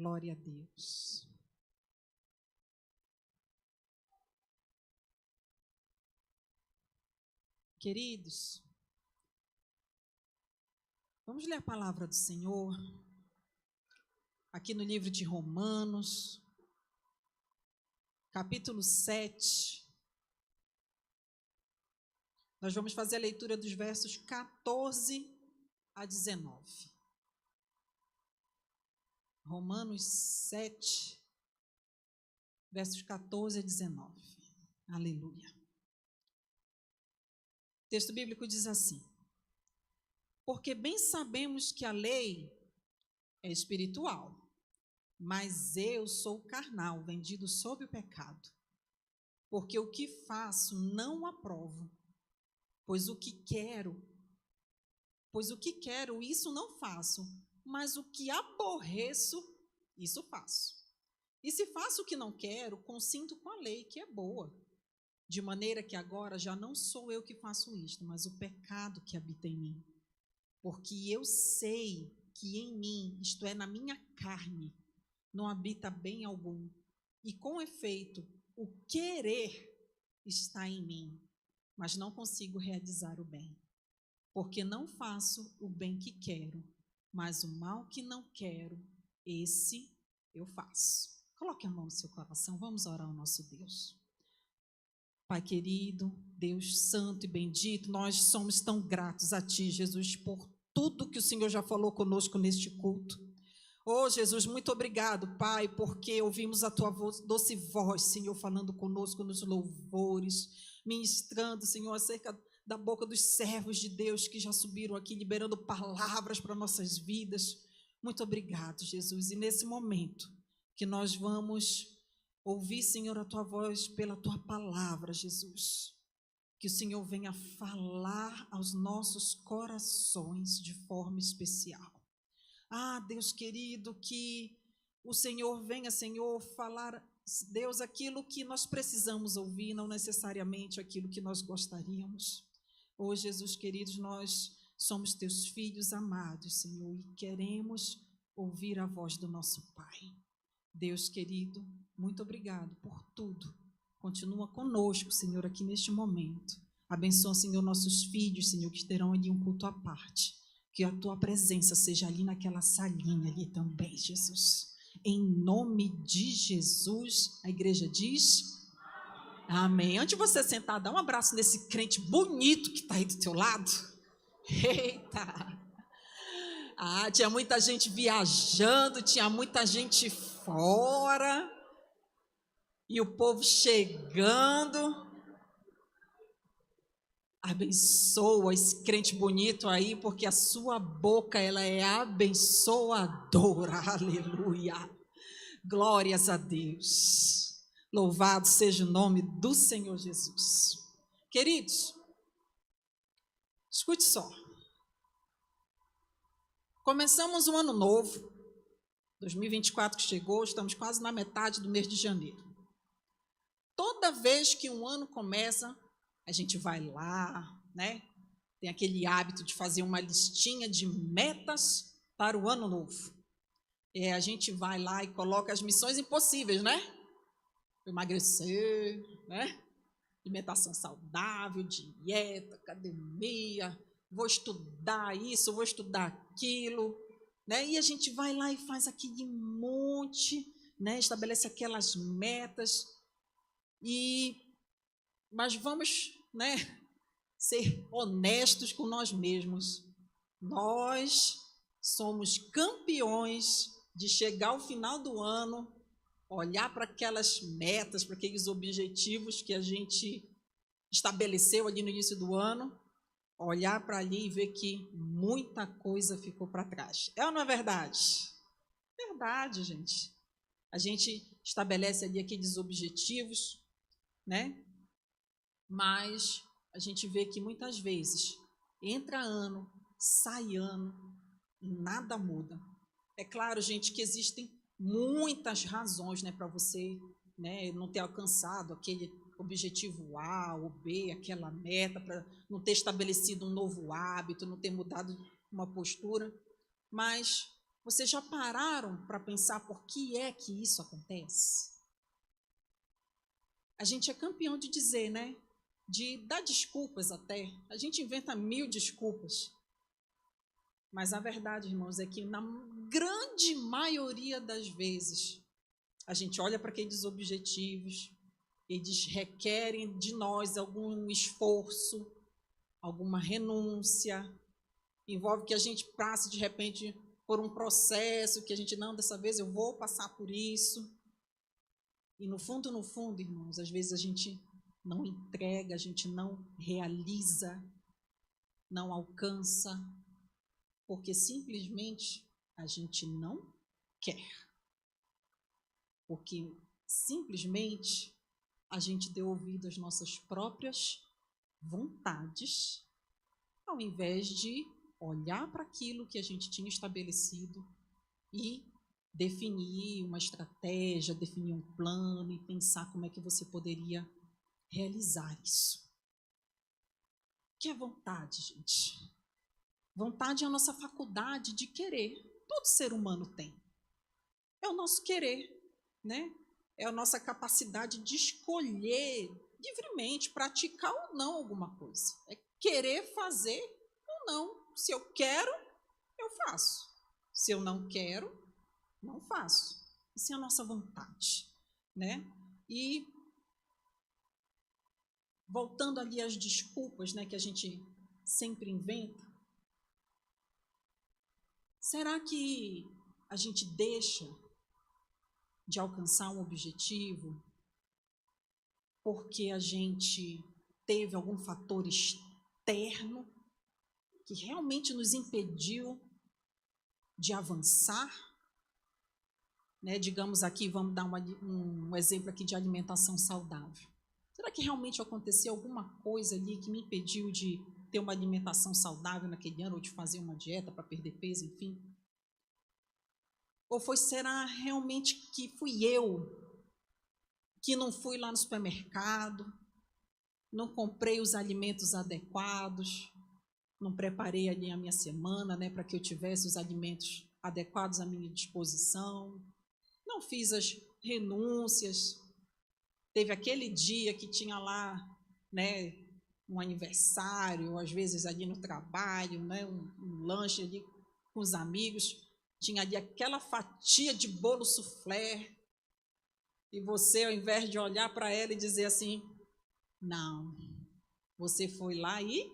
Glória a Deus. Queridos, vamos ler a palavra do Senhor aqui no livro de Romanos, capítulo 7. Nós vamos fazer a leitura dos versos 14 a 19. Romanos 7, versos 14 a 19. Aleluia. O texto bíblico diz assim: porque bem sabemos que a lei é espiritual, mas eu sou carnal, vendido sob o pecado. Porque o que faço não aprovo, pois o que quero, isso não faço, mas o que aborreço, isso faço. E se faço o que não quero, consinto com a lei, que é boa. De maneira que agora já não sou eu que faço isto, mas o pecado que habita em mim. Porque eu sei que em mim, isto é, na minha carne, não habita bem algum. E com efeito, o querer está em mim, mas não consigo realizar o bem. Porque não faço o bem que quero, mas o mal que não quero, esse eu faço. Coloque a mão no seu coração, vamos orar ao nosso Deus. Pai querido, Deus santo e bendito, nós somos tão gratos a Ti, Jesus, por tudo que o Senhor já falou conosco neste culto. Oh, Jesus, muito obrigado, Pai, porque ouvimos a Tua doce voz, Senhor, falando conosco nos louvores, ministrando, Senhor, acerca da boca dos servos de Deus que já subiram aqui, liberando palavras para nossas vidas. Muito obrigado, Jesus. E nesse momento que nós vamos ouvir, Senhor, a Tua voz pela Tua palavra, Jesus, que o Senhor venha falar aos nossos corações de forma especial. Ah, Deus querido, que o Senhor venha, Senhor, falar, Deus, aquilo que nós precisamos ouvir, não necessariamente aquilo que nós gostaríamos. Oh, Jesus queridos, nós somos Teus filhos amados, Senhor, e queremos ouvir a voz do nosso Pai. Deus querido, muito obrigado por tudo. Continua conosco, Senhor, aqui neste momento. Abençoa, Senhor, nossos filhos, Senhor, que terão ali um culto à parte. Que a Tua presença seja ali naquela salinha ali também, Jesus. Em nome de Jesus, a igreja diz amém. Antes de você sentar, dá um abraço nesse crente bonito que está aí do teu lado. Eita! Ah, tinha muita gente viajando, tinha muita gente fora, e o povo chegando. Abençoa esse crente bonito aí, porque a sua boca, ela é abençoadora. Aleluia. Glórias a Deus. Louvado seja o nome do Senhor Jesus. Queridos, escute só. Começamos um ano novo, 2024 que chegou, estamos quase na metade do mês de janeiro. Toda vez que um ano começa, a gente vai lá, né? Tem aquele hábito de fazer uma listinha de metas para o ano novo. A gente vai lá e coloca as missões impossíveis, né? Emagrecer, né? Alimentação saudável, dieta, academia, vou estudar isso, vou estudar aquilo, né? E a gente vai lá e faz aquele monte, né? Estabelece aquelas metas, mas vamos, né, ser honestos com nós mesmos. Nós somos campeões de chegar ao final do ano, olhar para aquelas metas, para aqueles objetivos que a gente estabeleceu ali no início do ano, olhar para ali e ver que muita coisa ficou para trás. É ou não é verdade? Verdade, gente. A gente estabelece ali aqueles objetivos, né? Mas a gente vê que muitas vezes entra ano, sai ano, e nada muda. É claro, gente, que existem muitas razões, né, para você, né, não ter alcançado aquele objetivo A ou B, aquela meta, para não ter estabelecido um novo hábito, não ter mudado uma postura. Mas Vocês já pararam para pensar por que é que isso acontece? A gente é campeão de dizer, né? De dar desculpas até. A gente inventa 1000 desculpas. Mas a verdade, irmãos, é que na grande maioria das vezes, a gente olha para aqueles objetivos, eles requerem de nós algum esforço, alguma renúncia, envolve que a gente passe de repente por um processo que a gente, não, dessa vez eu vou passar por isso. E no fundo, irmãos, às vezes a gente não entrega, a gente não realiza, não alcança, porque simplesmente a gente não quer. Porque simplesmente a gente deu ouvido às nossas próprias vontades, ao invés de olhar para aquilo que a gente tinha estabelecido e definir uma estratégia, definir um plano e pensar como é que você poderia realizar isso. O que é vontade, gente? Vontade é a nossa faculdade de querer. Todo ser humano tem. É o nosso querer, né? É a nossa capacidade de escolher livremente, praticar ou não alguma coisa. É querer fazer ou não. Se eu quero, eu faço. Se eu não quero, não faço. Isso é a nossa vontade, né? E voltando ali às desculpas, né, que a gente sempre inventa, será que a gente deixa de alcançar um objetivo porque a gente teve algum fator externo que realmente nos impediu de avançar? Né, digamos aqui, vamos dar um exemplo aqui de alimentação saudável. Será que realmente aconteceu alguma coisa ali que me impediu de ter uma alimentação saudável naquele ano, ou de fazer uma dieta para perder peso, enfim? Ou será realmente que fui eu que não fui lá no supermercado, não comprei os alimentos adequados, não preparei ali a minha semana, né, para que eu tivesse os alimentos adequados à minha disposição, não fiz as renúncias, teve aquele dia que tinha lá, né, um aniversário, ou às vezes ali no trabalho, né, um lanche ali com os amigos, tinha ali aquela fatia de bolo soufflé, e você, ao invés de olhar para ela e dizer assim, não, você foi lá e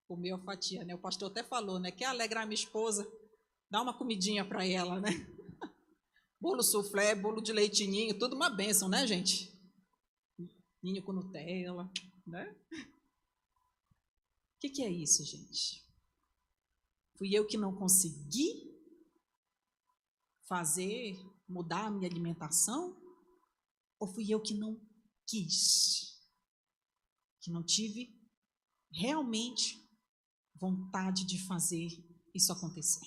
comeu a fatia, né? O pastor até falou, né? Quer alegrar minha esposa? Dá uma comidinha para ela, né? Bolo soufflé, bolo de leite ninho, tudo uma bênção, né, gente? Ninho com Nutella, né? O que é isso, gente? Fui eu que não consegui mudar a minha alimentação? Ou fui eu que não quis? Que não tive realmente vontade de fazer isso acontecer?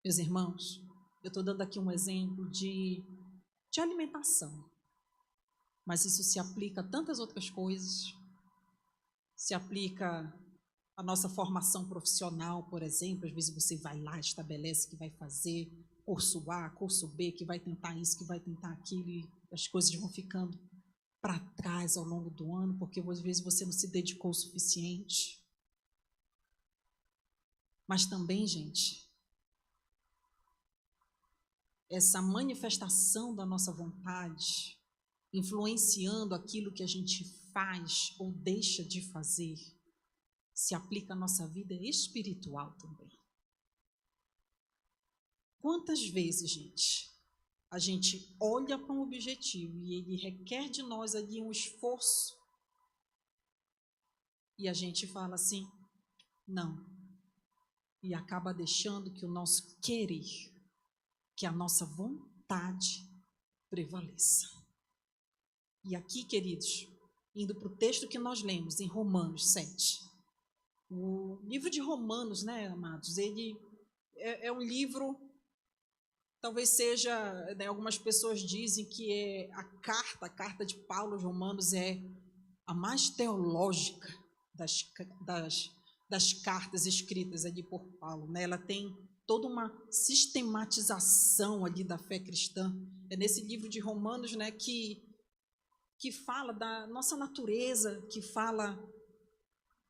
Meus irmãos, eu estou dando aqui um exemplo de alimentação, mas isso se aplica a tantas outras coisas, se aplica à nossa formação profissional, por exemplo. Às vezes você vai lá, estabelece que vai fazer curso A, curso B, que vai tentar isso, que vai tentar aquilo, e as coisas vão ficando para trás ao longo do ano, porque às vezes você não se dedicou o suficiente. Mas também, gente, essa manifestação da nossa vontade, influenciando aquilo que a gente faz ou deixa de fazer, se aplica à nossa vida espiritual também. Quantas vezes, gente, a gente olha para um objetivo e ele requer de nós ali um esforço e a gente fala assim, não, e acaba deixando que o nosso querer, que a nossa vontade prevaleça. E aqui, queridos, indo para o texto que nós lemos em Romanos 7, o livro de Romanos, né, amados, ele é um livro, talvez seja, né, algumas pessoas dizem que é a carta de Paulo aos Romanos é a mais teológica das cartas escritas ali por Paulo, né? Ela tem toda uma sistematização ali da fé cristã. É nesse livro de Romanos, né, que fala da nossa natureza, que fala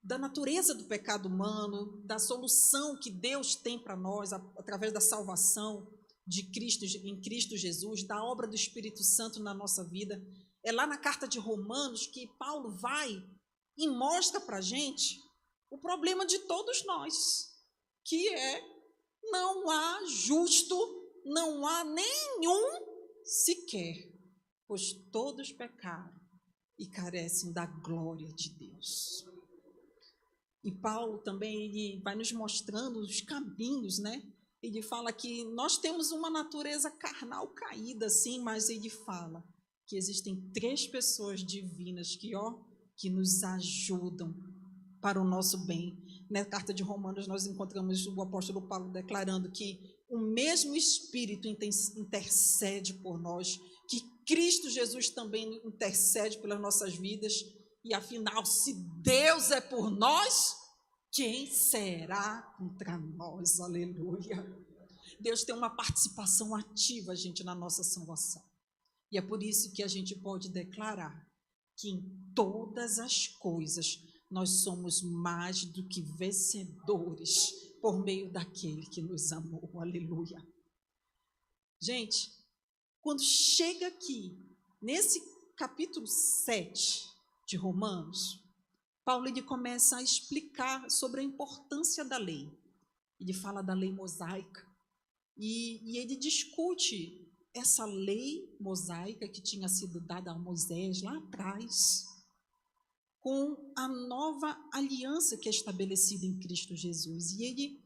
da natureza do pecado humano, da solução que Deus tem para nós através da salvação de Cristo, em Cristo Jesus, da obra do Espírito Santo na nossa vida. É lá na carta de Romanos que Paulo vai e mostra para a gente o problema de todos nós, que é: não há justo, não há nenhum sequer, pois todos pecaram e carecem da glória de Deus. E Paulo também ele vai nos mostrando os caminhos, né? Ele fala que nós temos uma natureza carnal caída, sim, mas ele fala que existem 3 pessoas divinas que nos ajudam para o nosso bem. Na carta de Romanos nós encontramos o apóstolo Paulo declarando que o mesmo Espírito intercede por nós, que Cristo Jesus também intercede pelas nossas vidas. E afinal, se Deus é por nós, quem será contra nós? Aleluia! Deus tem uma participação ativa, gente, na nossa salvação. E é por isso que a gente pode declarar que em todas as coisas nós somos mais do que vencedores por meio daquele que nos amou. Aleluia! Gente, quando chega aqui, nesse capítulo 7 de Romanos, Paulo ele começa a explicar sobre a importância da lei. Ele fala da lei mosaica e ele discute essa lei mosaica que tinha sido dada a Moisés lá atrás, com a nova aliança que é estabelecida em Cristo Jesus. E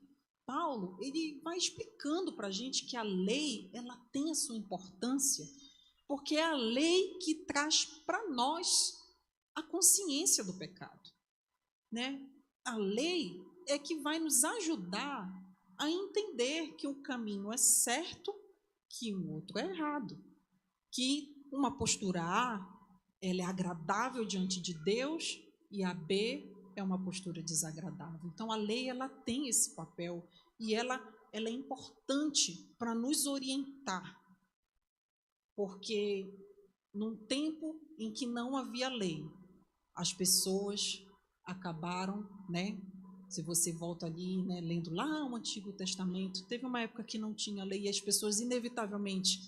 Paulo, ele vai explicando para a gente que a lei, ela tem a sua importância, porque é a lei que traz para nós a consciência do pecado, né? A lei é que vai nos ajudar a entender que um caminho é certo, que um outro é errado, que uma postura A ela é agradável diante de Deus e a B é uma postura desagradável. Então a lei ela tem esse papel e ela é importante para nos orientar, porque num tempo em que não havia lei, as pessoas acabaram, né? Se você volta ali, né, lendo lá o Antigo Testamento, teve uma época que não tinha lei e as pessoas inevitavelmente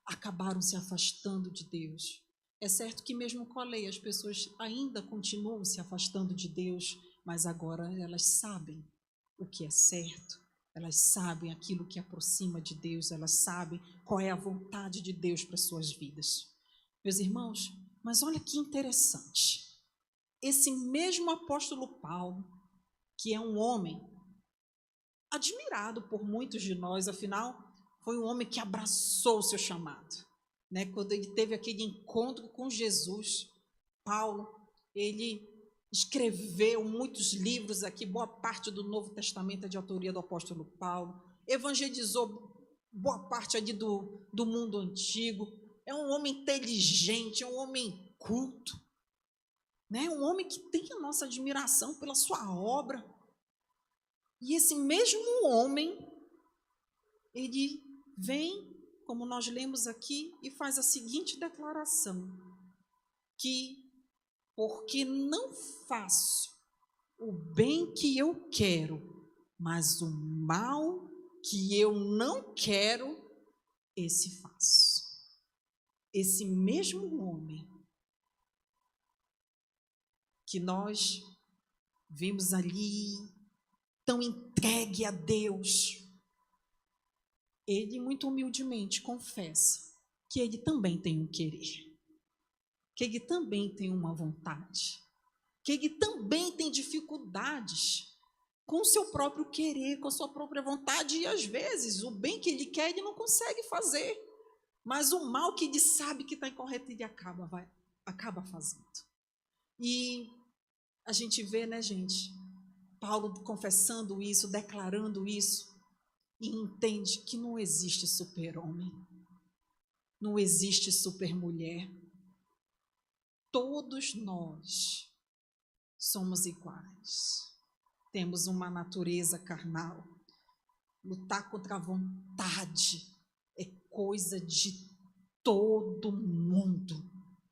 acabaram se afastando de Deus. É certo que mesmo com a lei as pessoas ainda continuam se afastando de Deus, mas agora elas sabem o que é certo, elas sabem aquilo que aproxima de Deus, elas sabem qual é a vontade de Deus para as suas vidas. Meus irmãos, mas olha que interessante. Esse mesmo apóstolo Paulo, que é um homem admirado por muitos de nós, afinal, foi um homem que abraçou o seu chamado, né? Quando ele teve aquele encontro com Jesus, Paulo, ele escreveu muitos livros aqui, boa parte do Novo Testamento é de autoria do apóstolo Paulo, evangelizou boa parte ali do mundo antigo, é um homem inteligente, é um homem culto, né? Um homem que tem a nossa admiração pela sua obra. E esse mesmo homem, ele vem, como nós lemos aqui, e faz a seguinte declaração: que porque não faço o bem que eu quero, mas o mal que eu não quero, esse faço. Esse mesmo homem que nós vimos ali, tão entregue a Deus, ele muito humildemente confessa que ele também tem um querer, que ele também tem uma vontade, que ele também tem dificuldades com o seu próprio querer, com a sua própria vontade, e às vezes o bem que ele quer ele não consegue fazer, mas o mal que ele sabe que está incorreto ele acaba fazendo. E a gente vê, né, gente, Paulo confessando isso, declarando isso, e entende que não existe super-homem, não existe super-mulher. Todos nós somos iguais. Temos uma natureza carnal. Lutar contra a vontade é coisa de todo mundo.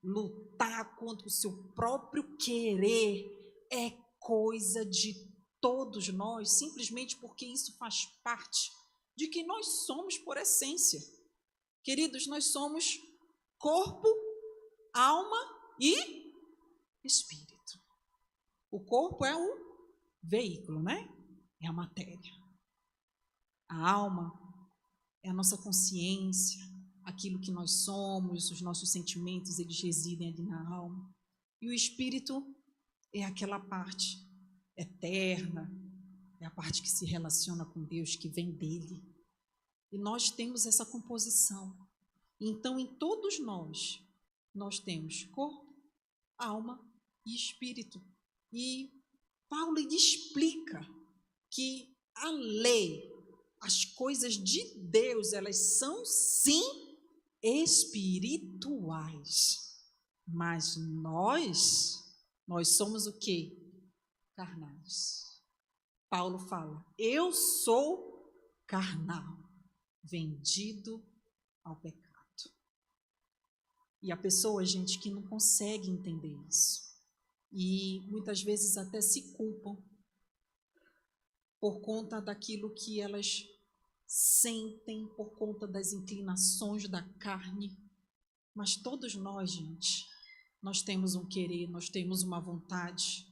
Lutar contra o seu próprio querer é coisa de todos nós, simplesmente porque isso faz parte de quem nós somos por essência. Queridos, nós somos corpo, alma e espírito. O corpo é o veículo, né? É a matéria. A alma é a nossa consciência, aquilo que nós somos, os nossos sentimentos, eles residem ali na alma. E o espírito é aquela parte eterna, é a parte que se relaciona com Deus, que vem dele. E nós temos essa composição. Então, em todos nós temos corpo, alma e espírito. E Paulo ele explica que a lei, as coisas de Deus, elas são sim espirituais. Mas nós somos o quê? Carnais. Paulo fala, eu sou carnal, vendido ao pecado. E a pessoa, gente, que não consegue entender isso. E muitas vezes até se culpam por conta daquilo que elas sentem, por conta das inclinações da carne. Mas todos nós, gente, nós temos um querer, nós temos uma vontade.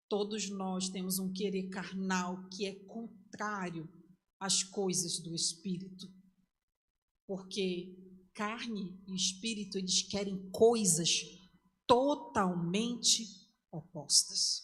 Todos nós temos um querer carnal que é contrário às coisas do Espírito. Porque carne e espírito, eles querem coisas totalmente opostas,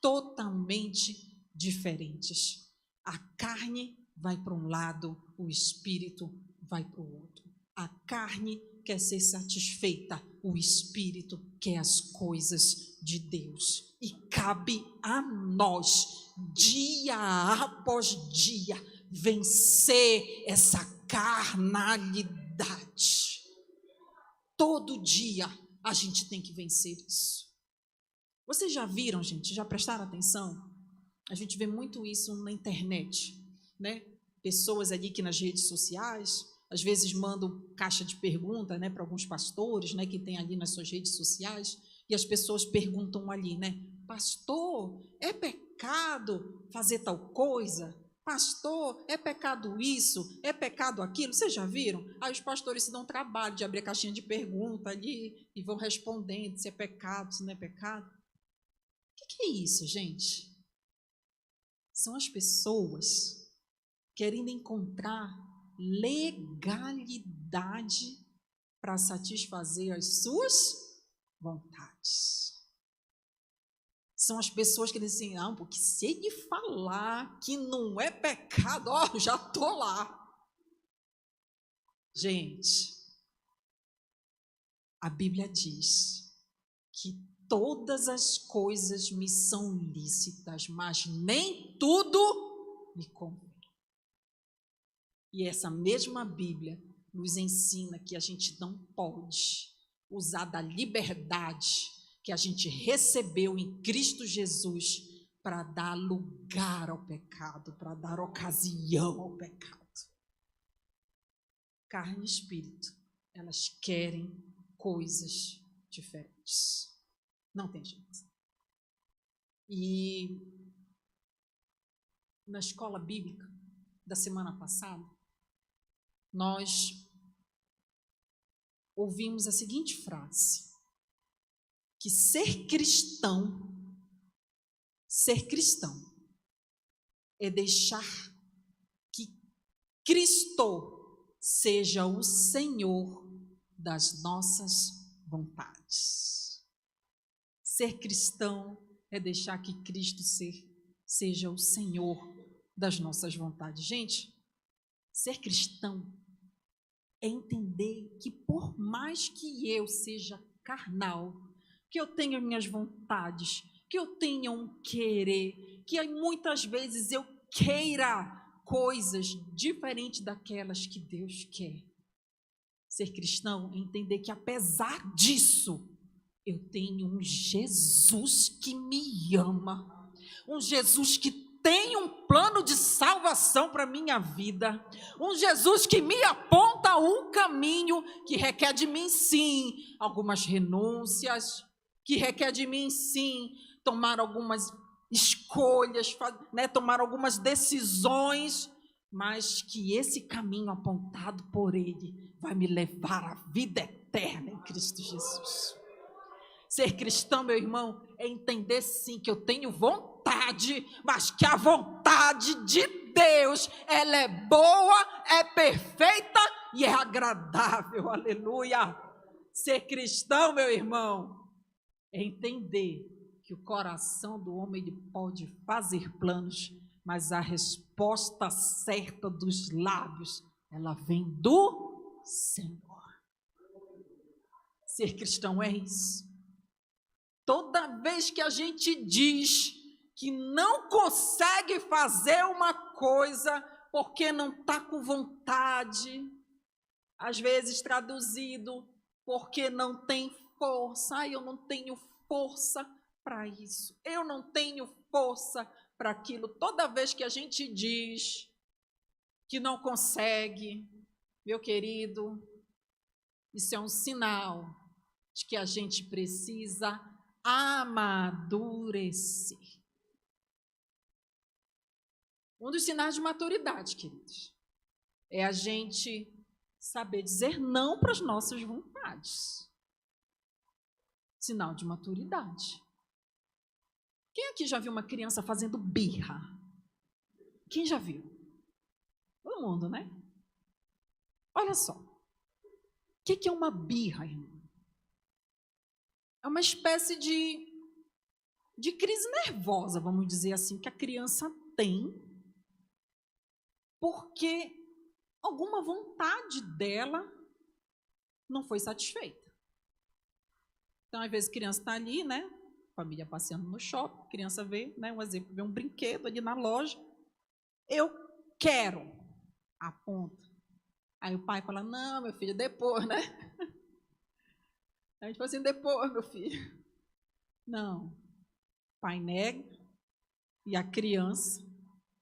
totalmente diferentes. A carne vai para um lado, o espírito vai para o outro. A carne quer ser satisfeita, o espírito quer as coisas de Deus. E cabe a nós, dia após dia, vencer essa carnalidade. Todo dia a gente tem que vencer isso. Vocês já viram, gente? Já prestaram atenção? A gente vê muito isso na internet, né? Pessoas ali que nas redes sociais, às vezes mandam caixa de pergunta, né, para alguns pastores, né, que tem ali nas suas redes sociais, e as pessoas perguntam ali, né? Pastor, é pecado fazer tal coisa? Pastor, é pecado isso? É pecado aquilo? Vocês já viram? Aí os pastores se dão trabalho de abrir a caixinha de pergunta ali e vão respondendo se é pecado, se não é pecado. O que é isso, gente? São as pessoas querendo encontrar legalidade para satisfazer as suas vontades. São as pessoas que dizem, ah, porque se ele falar que não é pecado, ó, já estou lá. Gente, a Bíblia diz que todas as coisas me são lícitas, mas nem tudo me convém. E essa mesma Bíblia nos ensina que a gente não pode usar da liberdade que a gente recebeu em Cristo Jesus para dar lugar ao pecado, para dar ocasião ao pecado. Carne e espírito, elas querem coisas diferentes. Não tem jeito. E na escola bíblica da semana passada, nós ouvimos a seguinte frase, que ser cristão é deixar que Cristo seja o Senhor das nossas vontades. Ser cristão é deixar que Cristo seja o Senhor das nossas vontades. Gente, ser cristão é entender que por mais que eu seja carnal, que eu tenha minhas vontades, que eu tenha um querer, que muitas vezes eu queira coisas diferentes daquelas que Deus quer. Ser cristão é entender que apesar disso, eu tenho um Jesus que me ama, um Jesus que tem um plano de salvação para a minha vida, um Jesus que me aponta um caminho que requer de mim, sim, algumas renúncias, que requer de mim, sim, tomar algumas escolhas, né, tomar algumas decisões, mas que esse caminho apontado por Ele vai me levar à vida eterna em Cristo Jesus. Ser cristão, meu irmão, é entender sim que eu tenho vontade, mas que a vontade de Deus, ela é boa, é perfeita e é agradável, aleluia. Ser cristão, meu irmão, é entender que o coração do homem ele pode fazer planos, mas a resposta certa dos lábios, ela vem do Senhor. Ser cristão é isso. Toda vez que a gente diz que não consegue fazer uma coisa porque não está com vontade, às vezes traduzido, porque não tem força. Eu não tenho força para isso, eu não tenho força para aquilo. Toda vez que a gente diz que não consegue, meu querido, isso é um sinal de que a gente precisa amadurecer. Um dos sinais de maturidade, queridos, é a gente saber dizer não para as nossas vontades. Sinal de maturidade. Quem aqui já viu uma criança fazendo birra? Quem já viu? Todo mundo, né? Olha só. O que é uma birra, irmão? É uma espécie de crise nervosa, vamos dizer assim, que a criança tem, porque alguma vontade dela não foi satisfeita. Então, às vezes, a criança está ali, né? Família passeando no shopping, criança vê, né? Um exemplo, vê um brinquedo ali na loja. Eu quero, aponta. Aí o pai fala, não, meu filho, depois, né? A gente fala assim, depois, meu filho. Não. O pai nega e a criança,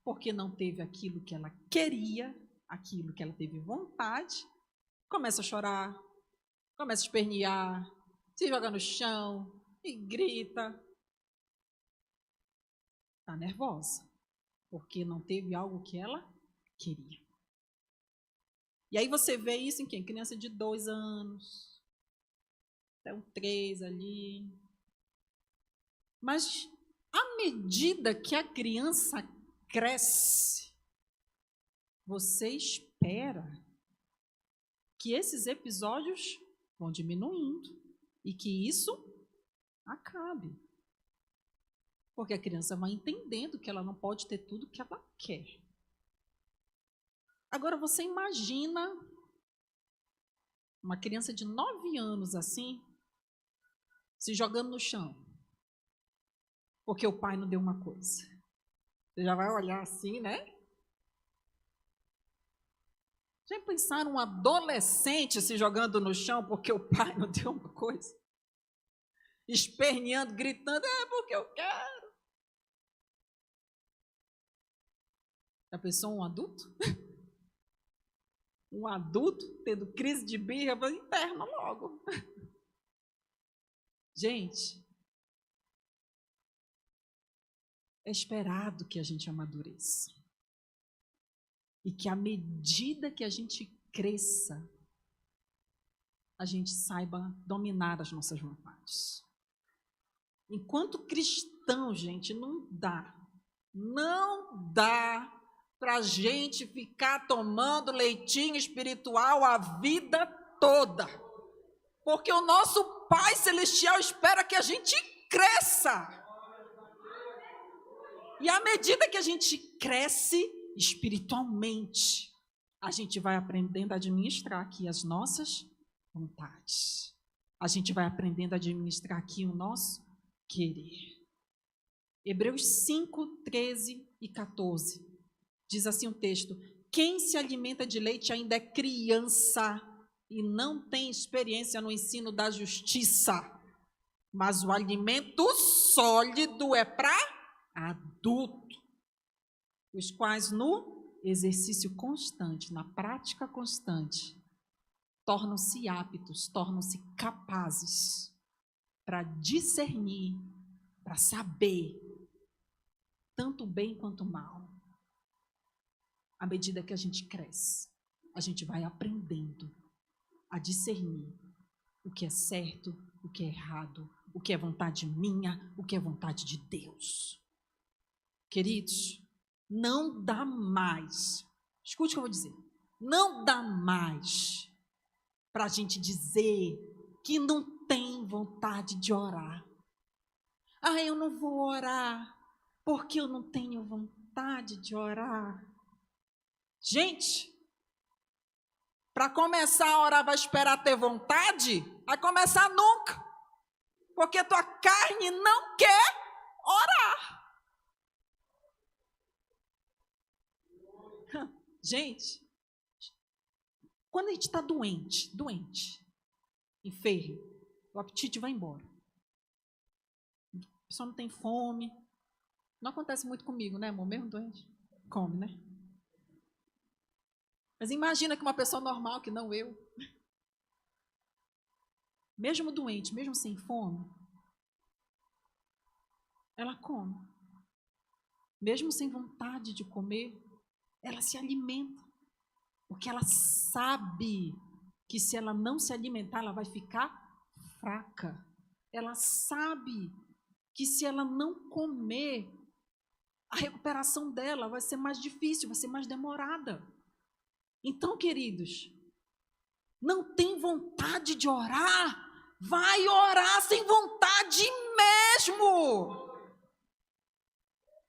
porque não teve aquilo que ela queria, aquilo que ela teve vontade, começa a chorar, começa a espernear, se joga no chão e grita. Está nervosa, porque não teve algo que ela queria. E aí você vê isso em quem? Criança de 2 anos, até um 3 ali. Mas à medida que a criança cresce, você espera que esses episódios vão diminuindo e que isso acabe. Porque a criança vai entendendo que ela não pode ter tudo que ela quer. Agora você imagina uma criança de 9 anos assim, se jogando no chão, porque o pai não deu uma coisa. Você já vai olhar assim, né? Já pensaram um adolescente se jogando no chão porque o pai não deu uma coisa? Esperneando, gritando, é porque eu quero. Já pensou um adulto? Um adulto tendo crise de birra, interna logo. Gente, é esperado que a gente amadureça. E que à medida que a gente cresça, a gente saiba dominar as nossas vontades. Enquanto cristão, gente, não dá para a gente ficar tomando leitinho espiritual a vida toda. Porque o nosso Pai Celestial espera que a gente cresça. E à medida que a gente cresce espiritualmente, a gente vai aprendendo a administrar aqui as nossas vontades. A gente vai aprendendo a administrar aqui o nosso querer. Hebreus 5, 13 e 14. Diz assim o texto: quem se alimenta de leite ainda é criança e não tem experiência no ensino da justiça, mas o alimento sólido é para adulto. os quais no exercício constante, na prática constante, tornam-se aptos, tornam-se capazes para discernir, para saber tanto o bem quanto o mal. À medida que a gente cresce, a gente vai aprendendo a discernir o que é certo, o que é errado, o que é vontade minha, o que é vontade de Deus. Queridos, não dá mais, escute o que eu vou dizer, não dá mais para a gente dizer que não tem vontade de orar. Ah, eu não vou orar porque eu não tenho vontade de orar. Gente, para começar a orar vai esperar ter vontade? Vai começar nunca, porque tua carne não quer orar. Gente, quando a gente está doente, enfermo, o apetite vai embora. A pessoa não tem fome. Não acontece muito comigo, né, amor? Mesmo doente, come, né? Mas imagina que uma pessoa normal, que não eu, mesmo doente, mesmo sem fome, ela come. Mesmo sem vontade de comer, ela se alimenta. Porque ela sabe que se ela não se alimentar, ela vai ficar fraca. Ela sabe que se ela não comer, a recuperação dela vai ser mais difícil, vai ser mais demorada. Então, queridos, não tem vontade de orar? Vai orar sem vontade mesmo.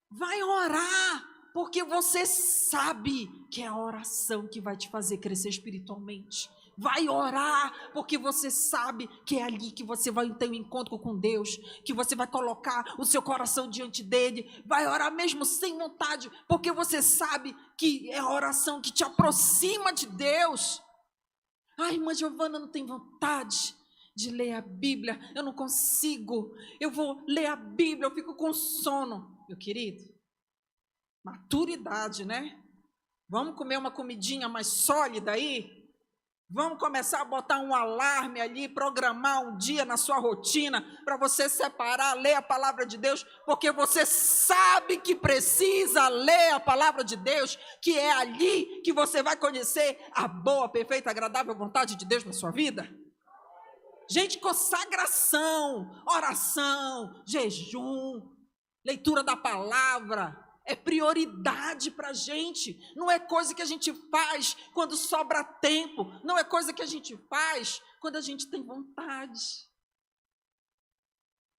Vai orar, porque você sabe que é a oração que vai te fazer crescer espiritualmente. Vai orar, porque você sabe que é ali que você vai ter um encontro com Deus, que você vai colocar o seu coração diante dele. Vai orar mesmo sem vontade, porque você sabe que é a oração que te aproxima de Deus. Ai, irmã Giovana, não tem vontade de ler a Bíblia, eu não consigo. Eu vou ler a Bíblia, eu fico com sono. Meu querido, maturidade, né? Vamos comer uma comidinha mais sólida aí? Vamos começar a botar um alarme ali, programar um dia na sua rotina para você separar, ler a palavra de Deus, porque você sabe que precisa ler a palavra de Deus, que é ali que você vai conhecer a boa, perfeita, agradável vontade de Deus na sua vida. Gente, consagração, oração, jejum, leitura da palavra, é prioridade para a gente, não é coisa que a gente faz quando sobra tempo, não é coisa que a gente faz quando a gente tem vontade.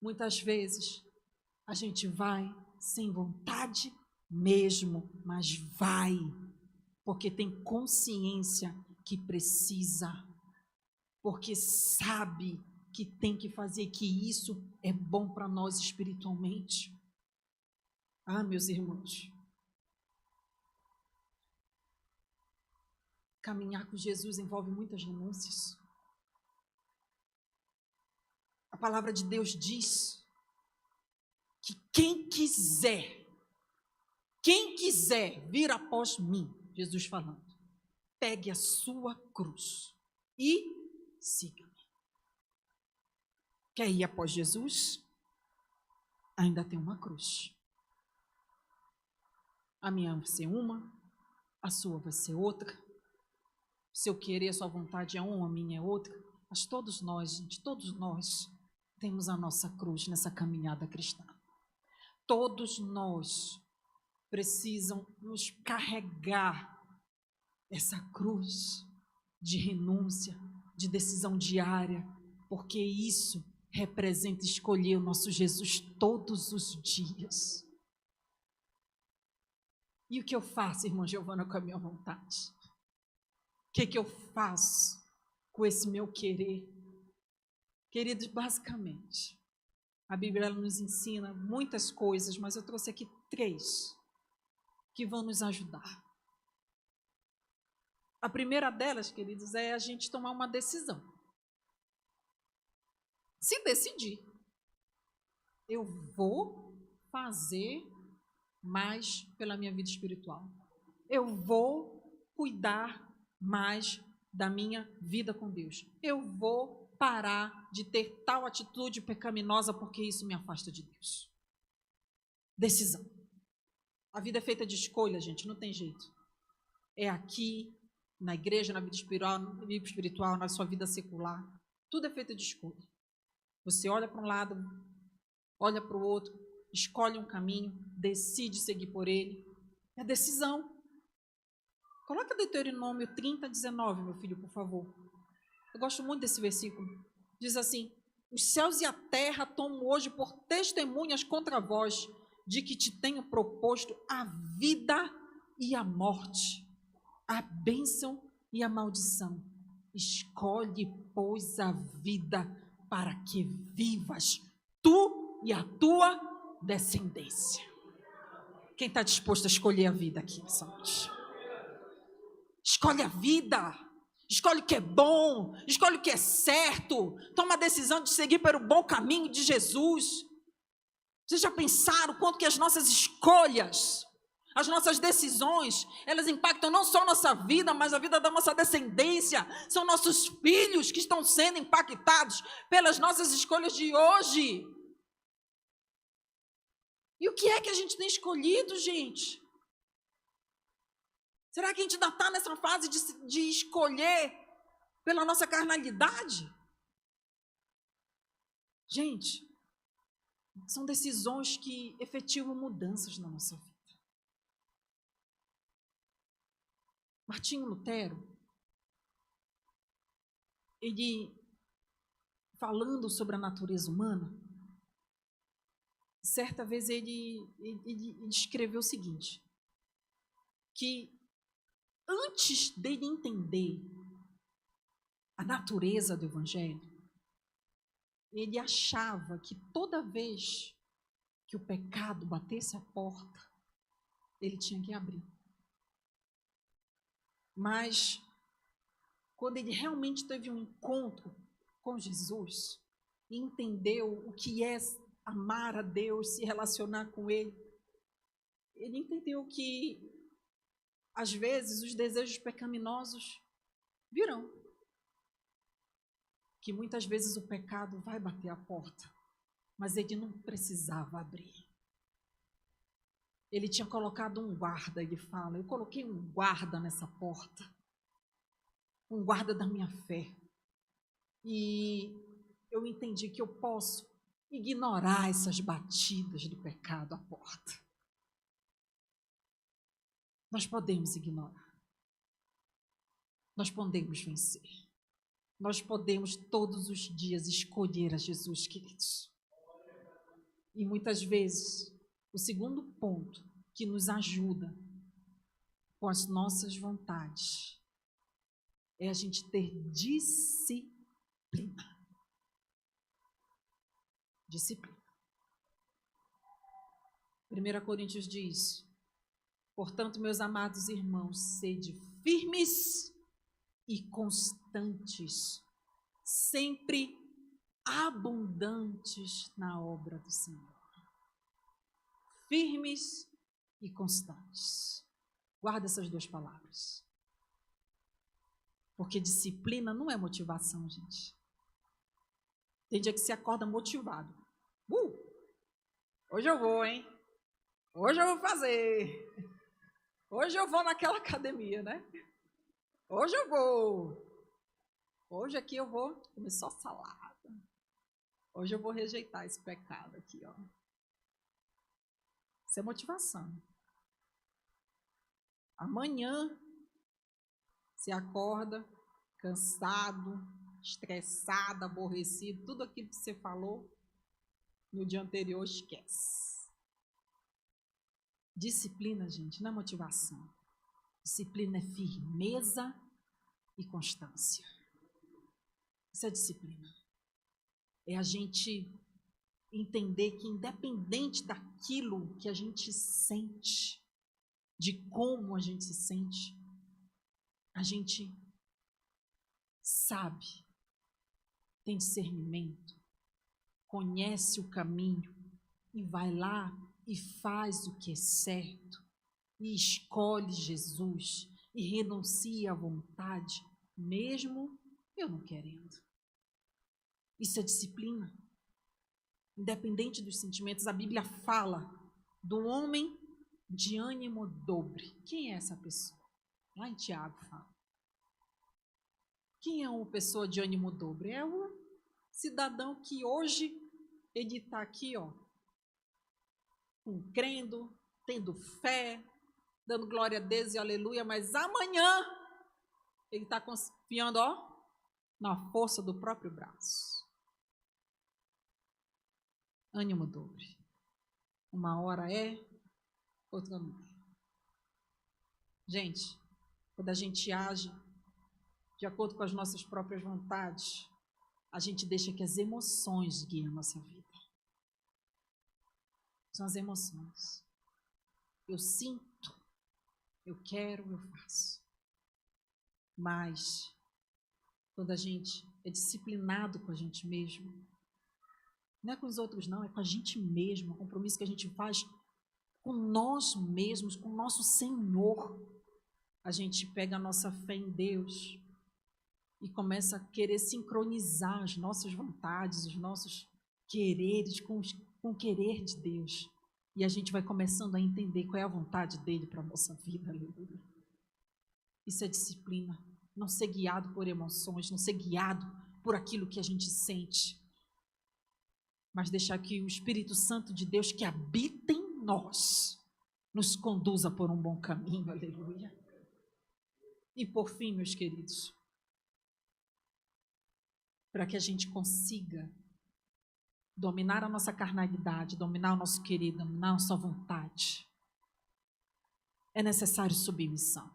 Muitas vezes a gente vai sem vontade mesmo, mas vai, porque tem consciência que precisa, porque sabe que tem que fazer, que isso é bom para nós espiritualmente. Ah, meus irmãos, caminhar com Jesus envolve muitas renúncias. A palavra de Deus diz que quem quiser vir após mim, Jesus falando, pegue a sua cruz e siga-me. Quer ir após Jesus? Ainda tem uma cruz. A minha vai ser uma, a sua vai ser outra. Seu querer, sua vontade é uma, a minha é outra. Mas todos nós, gente, todos nós temos a nossa cruz nessa caminhada cristã. Todos nós precisam nos carregar essa cruz de renúncia, de decisão diária, porque isso representa escolher o nosso Jesus todos os dias. E o que eu faço, irmã Giovana, com a minha vontade? O que eu faço com esse meu querer? Queridos, basicamente, a Bíblia nos ensina muitas coisas, mas eu trouxe aqui 3 que vão nos ajudar. A primeira delas, queridos, é a gente tomar uma decisão. Se decidir, eu vou fazer mais pela minha vida espiritual. Eu vou cuidar mais da minha vida com Deus. Eu vou parar de ter tal atitude pecaminosa porque isso me afasta de Deus. Decisão. A vida é feita de escolha, gente, não tem jeito. É aqui, na igreja, na vida espiritual, na sua vida secular. Tudo é feito de escolha. Você olha para um lado, olha para o outro, escolhe um caminho, decide seguir por ele. É decisão. Coloca Deuteronômio 30:19, meu filho, por favor. Eu gosto muito desse versículo. Diz assim: os céus e a terra tomam hoje por testemunhas contra vós, de que te tenho proposto a vida e a morte, a bênção e a maldição. Escolhe, pois, a vida para que vivas, tu e a tua descendência. Quem está disposto a escolher a vida aqui essa noite? Escolhe a vida, escolhe o que é bom, escolhe o que é certo, toma a decisão de seguir pelo bom caminho de Jesus. Vocês já pensaram quanto que as nossas escolhas, as nossas decisões, elas impactam não só a nossa vida, mas a vida da nossa descendência? São nossos filhos que estão sendo impactados pelas nossas escolhas de hoje. E o que é que a gente tem escolhido, gente? Será que a gente ainda está nessa fase de escolher pela nossa carnalidade? Gente, são decisões que efetivam mudanças na nossa vida. Martinho Lutero, ele, falando sobre a natureza humana, certa vez ele escreveu o seguinte, que antes dele entender a natureza do Evangelho, ele achava que toda vez que o pecado batesse a porta, ele tinha que abrir. Mas, quando ele realmente teve um encontro com Jesus, e entendeu o que é amar a Deus, se relacionar com Ele, ele entendeu que, às vezes, os desejos pecaminosos virão. Que muitas vezes o pecado vai bater a porta, mas ele não precisava abrir. Ele tinha colocado um guarda, ele fala, eu coloquei um guarda nessa porta, um guarda da minha fé. E eu entendi que eu posso ignorar essas batidas do pecado à porta. Nós podemos ignorar. Nós podemos vencer. Nós podemos todos os dias escolher a Jesus, queridos. E muitas vezes, o segundo ponto que nos ajuda com as nossas vontades é a gente ter disciplina. Disciplina. 1 Coríntios diz, portanto, meus amados irmãos, sede firmes e constantes, sempre abundantes na obra do Senhor. Firmes e constantes. Guarda essas duas palavras. Porque disciplina não é motivação, gente. Tem dia que você acorda motivado. Hoje eu vou, hein? Hoje eu vou fazer. Hoje eu vou naquela academia, né? Hoje eu vou. Hoje aqui eu vou comer só salada. Hoje eu vou rejeitar esse pecado aqui, ó. Isso é motivação. Amanhã você acorda cansado, estressado, aborrecido, tudo aquilo que você falou no dia anterior, esquece. Disciplina, gente, não é motivação. Disciplina é firmeza e constância. Isso é disciplina. É a gente entender que, independente daquilo que a gente sente, de como a gente se sente, a gente sabe, tem discernimento, conhece o caminho e vai lá e faz o que é certo, e escolhe Jesus, e renuncia à vontade, mesmo eu não querendo. Isso é disciplina. Independente dos sentimentos, a Bíblia fala do homem de ânimo dobre. Quem é essa pessoa? Lá em Tiago fala. Quem é uma pessoa de ânimo dobre? É o cidadão que hoje ele está aqui, crendo, tendo fé, dando glória a Deus e aleluia, mas amanhã ele está confiando, na força do próprio braço. Ânimo dobre. Uma hora é, outra não é. Gente, quando a gente age de acordo com as nossas próprias vontades, a gente deixa que as emoções guiem a nossa vida. São as emoções. Eu sinto, eu quero, eu faço. Mas, quando a gente é disciplinado com a gente mesmo, não é com os outros não, é com a gente mesmo, o compromisso que a gente faz com nós mesmos, com o nosso Senhor. A gente pega a nossa fé em Deus e começa a querer sincronizar as nossas vontades, os nossos quereres com o querer de Deus. E a gente vai começando a entender qual é a vontade dele para a nossa vida. Aleluia. Isso é disciplina. Não ser guiado por emoções, não ser guiado por aquilo que a gente sente, mas deixar que o Espírito Santo de Deus que habita em nós nos conduza por um bom caminho. Aleluia. E por fim, meus queridos, para que a gente consiga dominar a nossa carnalidade, dominar o nosso querer, dominar a nossa vontade, é necessário submissão.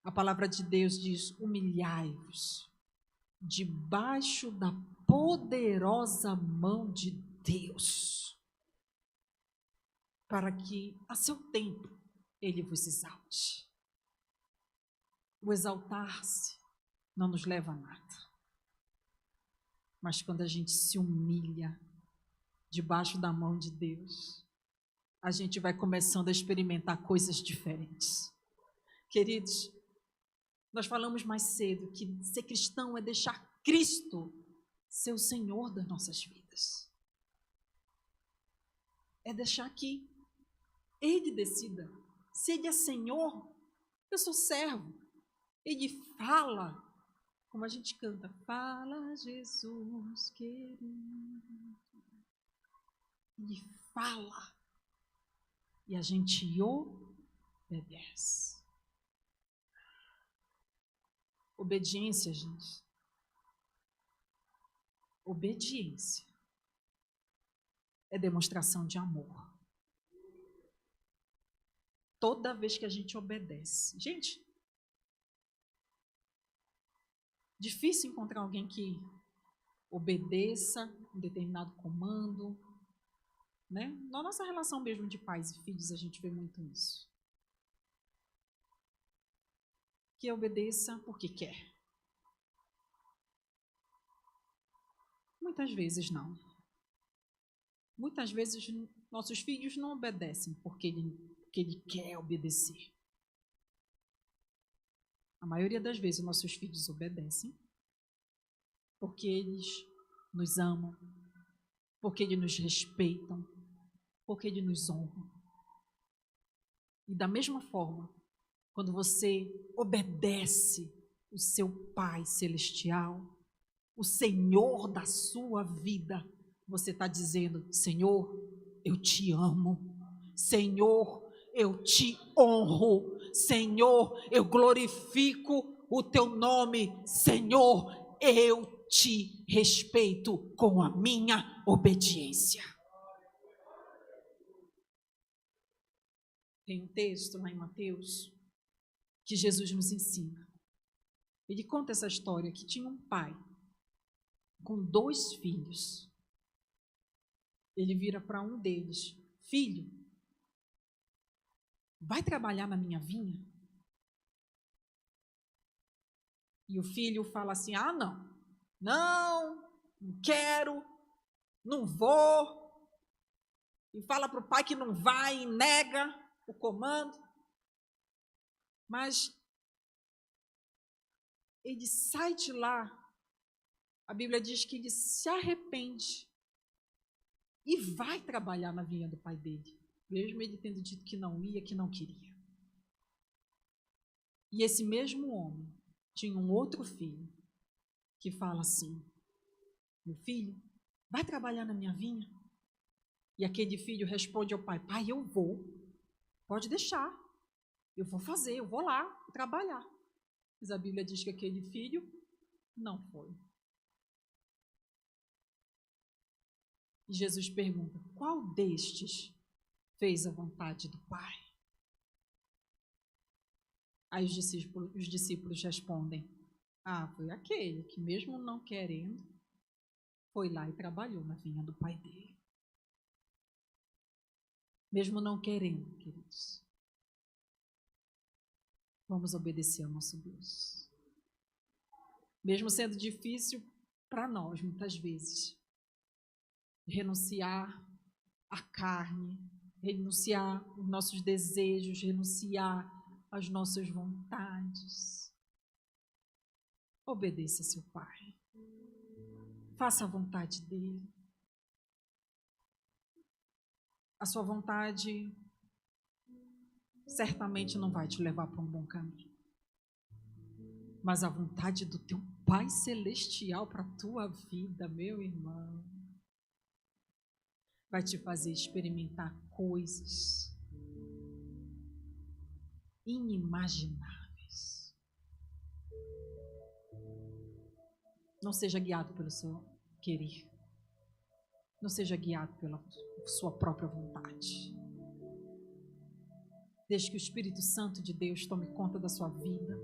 A palavra de Deus diz: humilhai-vos debaixo da poderosa mão de Deus, para que a seu tempo Ele vos exalte. O exaltar-se não nos leva a nada. Mas quando a gente se humilha debaixo da mão de Deus, a gente vai começando a experimentar coisas diferentes. Queridos, nós falamos mais cedo que ser cristão é deixar Cristo ser o Senhor das nossas vidas. É deixar que Ele decida. Se Ele é Senhor, eu sou servo. Ele fala, como a gente canta, fala Jesus querido. Ele fala e a gente obedece. Obediência, gente. Obediência é demonstração de amor. Toda vez que a gente obedece. Gente, difícil encontrar alguém que obedeça um determinado comando, né? Na nossa relação mesmo de pais e filhos, a gente vê muito isso. Que obedeça porque quer. Muitas vezes não. Muitas vezes nossos filhos não obedecem porque ele quer obedecer. A maioria das vezes nossos filhos obedecem porque eles nos amam, porque eles nos respeitam, porque eles nos honram. E da mesma forma, quando você obedece o seu Pai Celestial, o Senhor da sua vida, você está dizendo: Senhor, eu te amo. Senhor, eu te honro. Senhor, eu glorifico o teu nome. Senhor, eu te respeito com a minha obediência. Tem um texto lá em Mateus que Jesus nos ensina. Ele conta essa história que tinha um pai com 2 filhos. Ele vira para um deles: filho, vai trabalhar na minha vinha? E o filho fala assim: não quero, não vou. e fala para o pai que não vai e nega o comando. Mas ele sai de lá, a Bíblia diz que ele se arrepende e vai trabalhar na vinha do pai dele, mesmo ele tendo dito que não ia, que não queria. E esse mesmo homem tinha um outro filho que fala assim: meu filho, vai trabalhar na minha vinha? E aquele filho responde ao pai: pai, eu vou, pode deixar, eu vou fazer, eu vou lá trabalhar. Mas a Bíblia diz que aquele filho não foi. E Jesus pergunta: qual destes fez a vontade do Pai? Aí os discípulos respondem: foi aquele que, mesmo não querendo, foi lá e trabalhou na vinha do pai dele. Mesmo não querendo, queridos, vamos obedecer ao nosso Deus. Mesmo sendo difícil para nós, muitas vezes, renunciar à carne, renunciar aos nossos desejos, renunciar às nossas vontades. Obedeça seu Pai. Faça a vontade dele. A sua vontade certamente não vai te levar para um bom caminho. Mas a vontade do teu Pai Celestial para a tua vida, meu irmão, vai te fazer experimentar coisas inimagináveis. Não seja guiado pelo seu querer. Não seja guiado pela sua própria vontade. Deixe que o Espírito Santo de Deus tome conta da sua vida.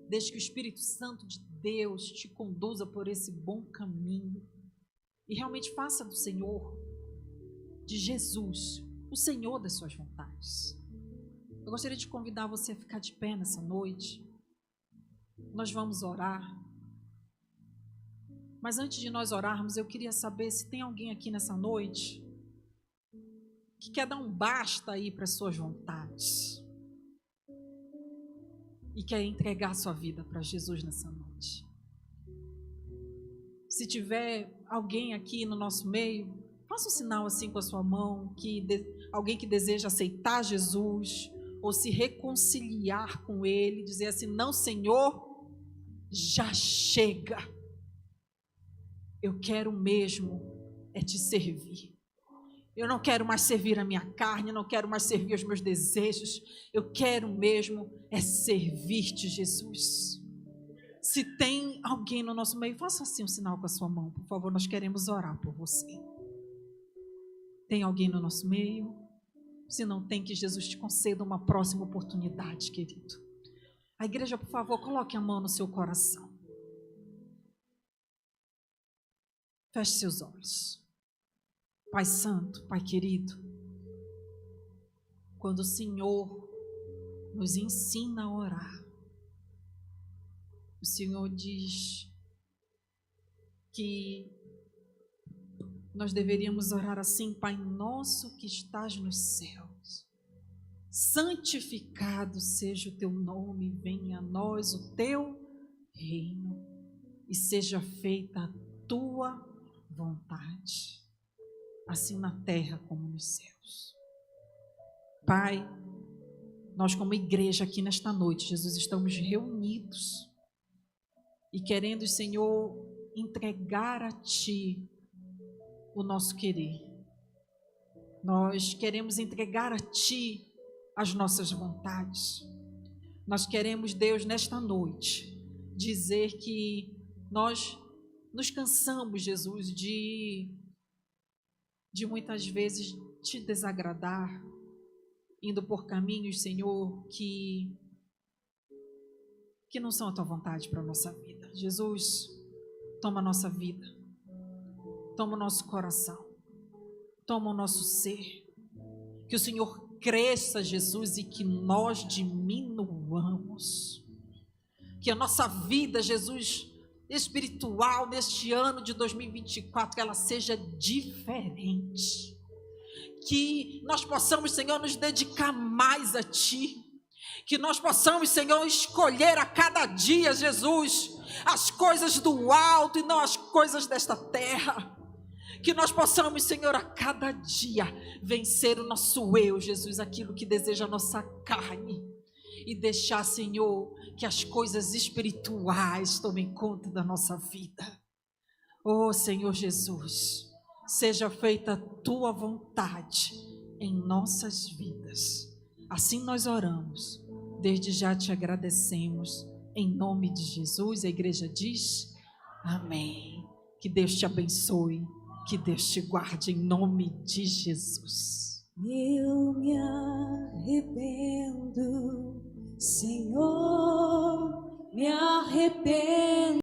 Deixe que o Espírito Santo de Deus te conduza por esse bom caminho. E realmente faça do Senhor, de Jesus, o Senhor das suas vontades. Eu gostaria de convidar você a ficar de pé nessa noite. Nós vamos orar. Mas antes de nós orarmos, eu queria saber se tem alguém aqui nessa noite que quer dar um basta aí para as suas vontades e quer entregar a sua vida para Jesus nessa noite. Se tiver alguém aqui no nosso meio, faça um sinal assim com a sua mão, alguém que deseja aceitar Jesus ou se reconciliar com Ele, dizer assim: não, Senhor, já chega. Eu quero mesmo é te servir. Eu não quero mais servir a minha carne, não quero mais servir os meus desejos. Eu quero mesmo é servir-te, Jesus. Se tem alguém no nosso meio, faça assim um sinal com a sua mão, por favor, nós queremos orar por você. Tem alguém no nosso meio? Se não tem, que Jesus te conceda uma próxima oportunidade, querido. A igreja, por favor, coloque a mão no seu coração. Feche seus olhos. Pai Santo, Pai querido, quando o Senhor nos ensina a orar, o Senhor diz que nós deveríamos orar assim: Pai nosso que estás nos céus, santificado seja o teu nome, venha a nós o teu reino e seja feita a tua vontade, assim na terra como nos céus. Pai, nós como igreja aqui nesta noite, Jesus, estamos reunidos e querendo, Senhor, entregar a Ti o nosso querer. Nós queremos entregar a Ti as nossas vontades. Nós queremos, Deus, nesta noite, dizer que nós nos cansamos, Jesus, de muitas vezes Te desagradar, indo por caminhos, Senhor, que não são a Tua vontade para a nossa vida. Jesus, toma a nossa vida, toma o nosso coração, toma o nosso ser, que o Senhor cresça, Jesus, e que nós diminuamos, que a nossa vida, Jesus, espiritual, neste ano de 2024, que ela seja diferente, que nós possamos, Senhor, nos dedicar mais a Ti. Que nós possamos, Senhor, escolher a cada dia, Jesus, as coisas do alto e não as coisas desta terra. Que nós possamos, Senhor, a cada dia vencer o nosso eu, Jesus, aquilo que deseja a nossa carne. E deixar, Senhor, que as coisas espirituais tomem conta da nossa vida. Oh, Senhor Jesus, seja feita a Tua vontade em nossas vidas. Assim nós oramos. Desde já te agradecemos. Em nome de Jesus, a igreja diz amém. Que Deus te abençoe. Que Deus te guarde em nome de Jesus. Eu me arrependo, Senhor, me arrependo.